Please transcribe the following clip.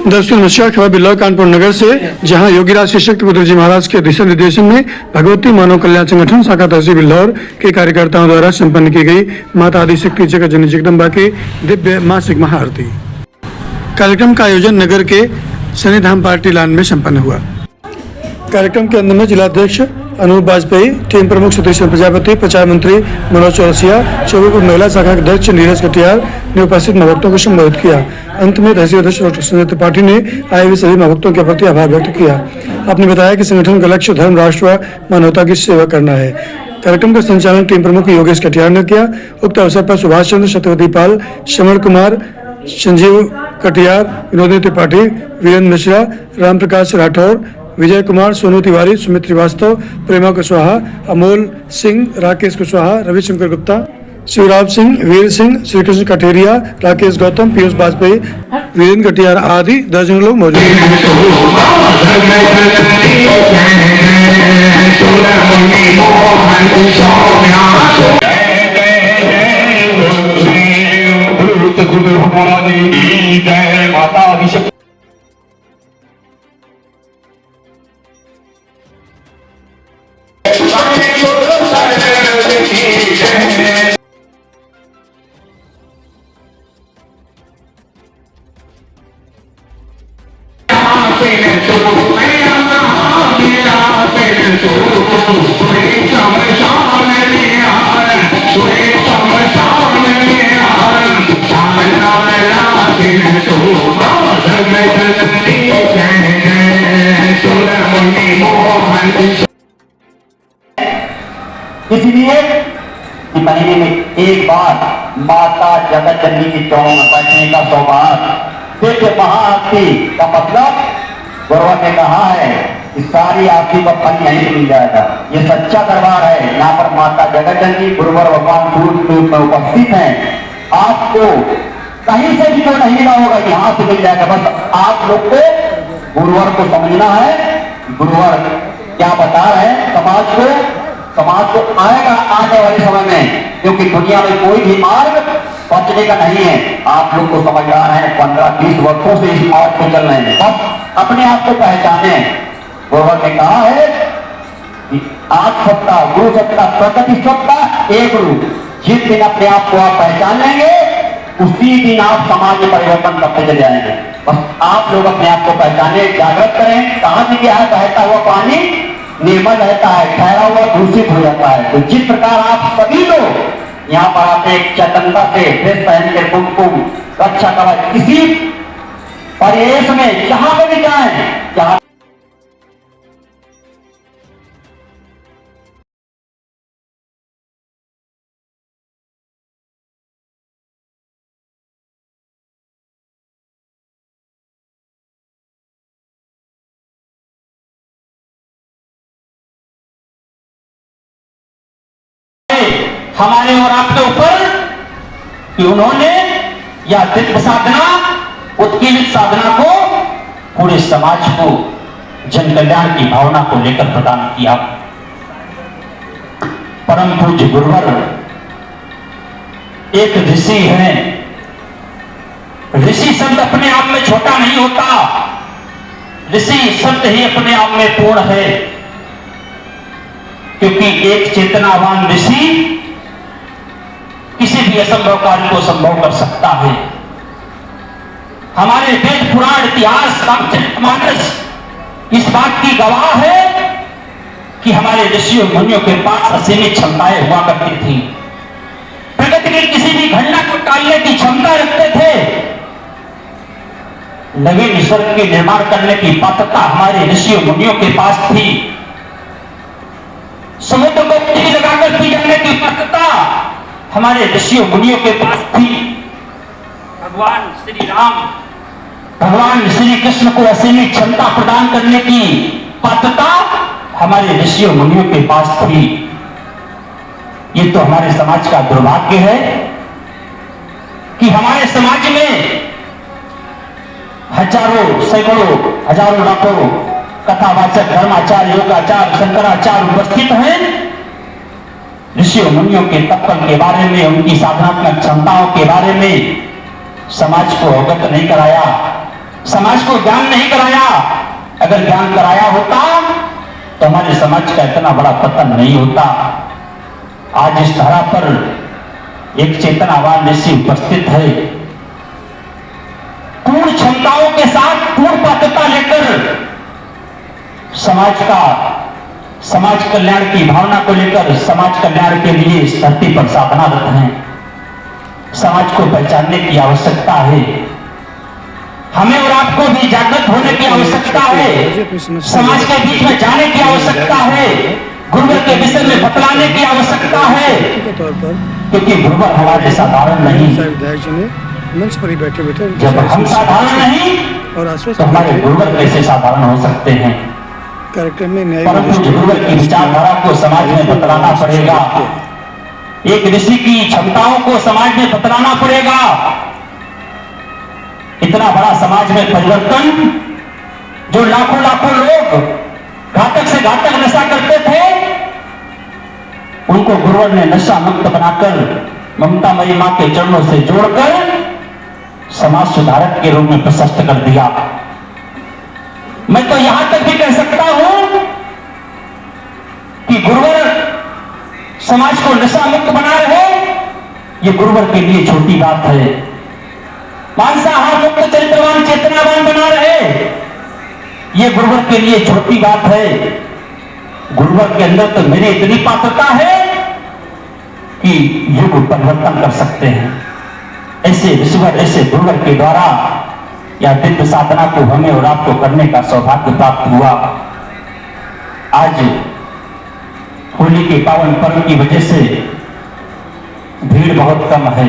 दर्शकों नमस्कार। खबर बिल्लौर कानपुर नगर से, जहां योगीराज श्रीशक्ति पुत्र जी महाराज के दिशा निर्देशन में भगवती मानव कल्याण संगठन शाखा तहसील बिल्लौर के कार्यकर्ताओं द्वारा संपन्न की गई माता आदिशक्ति जगत जननी जगदम्बा की दिव्य मासिक महाआरती। कार्यक्रम का आयोजन नगर के शनिधाम पार्टी लॉन में संपन्न हुआ। कार्यक्रम के अंत में जिलाध्यक्ष अनूप वाजपेयी, टीम प्रमुख सतीश प्रजापति, प्रचार मंत्री मनोज चौरसिया, चौबीपुर महिला शाखा के अध्यक्ष नीरज कटियार ने उपस्थित भक्तों को संबोधित किया। अंत में तहसील अध्यक्ष डॉक्टर संजय त्रिपाठी ने आए हुए सभी भक्तों के प्रति आभार व्यक्त किया। आपने बताया कि संगठन का लक्ष्य धर्म, राष्ट्र व मानवता की सेवा करना है। कार्यक्रम का संचालन टीम प्रमुख योगेश कटियार ने किया। उक्त अवसर पर सुभाष चंद्र, सत्यवती पाल, श्रवण कुमार, संजीव कटियार, विनोद त्रिपाठी, वीरेंद्र मिश्रा, राम प्रकाश राठौर, विजय कुमार, सोनू तिवारी, सुमित श्रीवास्तव, प्रेमा कुशवाहा, अमोल सिंह, राकेश कुशवाहा, रविशंकर गुप्ता, शिवराज सिंह, वीर सिंह, श्रीकृष्ण कटेरिया, राकेश गौतम, पीयूष वाजपेयी, वीरेंद्र कटियार आदि दर्जनों लोग मौजूद हैं। इसलिए महीने में एक बार माता जगत जननी की चौरों में बैठने का सौभाग्य। दिव्य महाआरती का मतलब गौरव ने कहा है कि सारी आरती का फल यहीं मिल जाएगा। ये सच्चा दरबार है। यहाँ पर माता जगत जननी गुरुवर भगवान सूर्य में उपस्थित हैं। आपको कहीं से भी तो नहीं मिला होगा, यहाँ से मिल जाएगा। बस आप लोग को गुरुवर को समझना है। गुरुवर क्या बता रहे हैं समाज को आएगा आने वाले समय में, क्योंकि दुनिया में कोई भी मार्ग बचने का नहीं है। आप लोग को समझदार है, 15-20 वर्षों से इस मार्ग को चल रहे हैं। बस अपने आप को पहचाने। गुरुवर ने कहा है कि आप सत्ता, गुरु सत्ता, प्रकृति सत्ता, एक रूप। जिस दिन अपने आप को आप पहचान लेंगे, उसी दिन आप समाज में परिवर्तन करते चले जाएंगे। बस आप लोग अपने आप को पहचाने, जागृत करें। कहां से क्या है? बहता हुआ पानी निर्मल रहता है, ठहरा हुआ दूषित हो जाता है। तो जिस प्रकार आप सभी लोग यहाँ पर आते चेतनता से ड्रेस पहन के कुमकुम रक्षा कवच, किसी परिवेश में जहां पर भी जाए, जहां हमारे और आपके ऊपर कि उन्होंने यह दिव्य साधना, उत्कीर्णित साधना को पूरे समाज को जन कल्याण की भावना को लेकर प्रदान किया। परम पूज्य गुरुवर एक ऋषि हैं। ऋषि शब्द अपने आप में छोटा नहीं होता। ऋषि शब्द ही अपने आप में पूर्ण है, क्योंकि एक चेतनावान ऋषि किसी भी असंभव कार्य को संभव कर सकता है। हमारे वेद पुराण इतिहास रामचरितमानस इस बात की गवाह है कि हमारे ऋषियों मुनियों के पास असीमित क्षमताएं हुआ करती थी। प्रकृति की किसी भी घटना को टालने की क्षमता रखते थे। नवीन स्वर्ग के निर्माण करने की पात्रता हमारे ऋषियों मुनियों के पास थी। समुद्र को तीर लगाकर पी जाने की पात्रता हमारे ऋषियों मुनियों के पास थी। भगवान श्री राम, भगवान श्री कृष्ण को असीमित क्षमता प्रदान करने की पात्रता हमारे ऋषियों मुनियों के पास थी। ये तो हमारे समाज का दुर्भाग्य है कि हमारे समाज में हजारों, सैकड़ों, हजारों, लाखों कथावाचक, धर्माचार्य, योगाचार्य, शंकराचार्य उपस्थित हैं। ऋषियों मुनियों के तत्व के बारे में, उनकी साधनात्मक क्षमताओं के बारे में समाज को अवगत नहीं कराया। समाज को ज्ञान नहीं कराया। अगर ज्ञान कराया होता तो हमारे समाज का इतना बड़ा पतन नहीं होता। आज इस धारा पर एक चेतनावान ऋषि उपस्थित है, पूर्ण क्षमताओं के साथ पूर्ण पात्रता लेकर समाज कल्याण की भावना को लेकर समाज कल्याण के लिए इस धरती पर साधनारत हैं। समाज को पहचानने की आवश्यकता है। हमें और आपको भी जागृत होने की आवश्यकता है। समाज के बीच में जाने की आवश्यकता है। गुरुवर के विषय में बतलाने की आवश्यकता है, क्योंकि गुरुवर हमारे साधारण नहीं। विधायक जी ने मंच पर ही बैठे बैठे जब हम साधारण नहीं और तो हमारे गुरुवर कैसे साधारण हो सकते हैं। कार्यक्रम में न्याय परंतु गुरुवर की विचारधारा को समाज में बतलाना पड़ेगा। एक ऋषि की क्षमताओं को समाज में बतलाना पड़ेगा। इतना बड़ा समाज में परिवर्तन, जो लाखों लाखों लोग घातक से घातक नशा करते थे, उनको गुरुवर ने नशा मुक्त बनाकर ममता मई मां के चरणों से जोड़कर समाज सुधारक के रूप में प्रशस्त कर दिया। मैं तो यहां तक भी कह सकता हूं कि गुरुवर समाज को नशा मुक्त बना रहे, ये गुरुवर के लिए छोटी बात है। मांसाहार मुक्त चरित्रवान चेतनावान बना रहे, ये गुरुवर के लिए छोटी बात है। गुरुवर के अंदर तो मेरी इतनी पात्रता है कि युग परिवर्तन कर सकते हैं। ऐसे विश्वर, ऐसे गुरुवर के द्वारा या दिव्य साधना को हमें और आपको करने का सौभाग्य प्राप्त हुआ। आज होली के पावन पर्व की वजह से भीड़ बहुत कम है।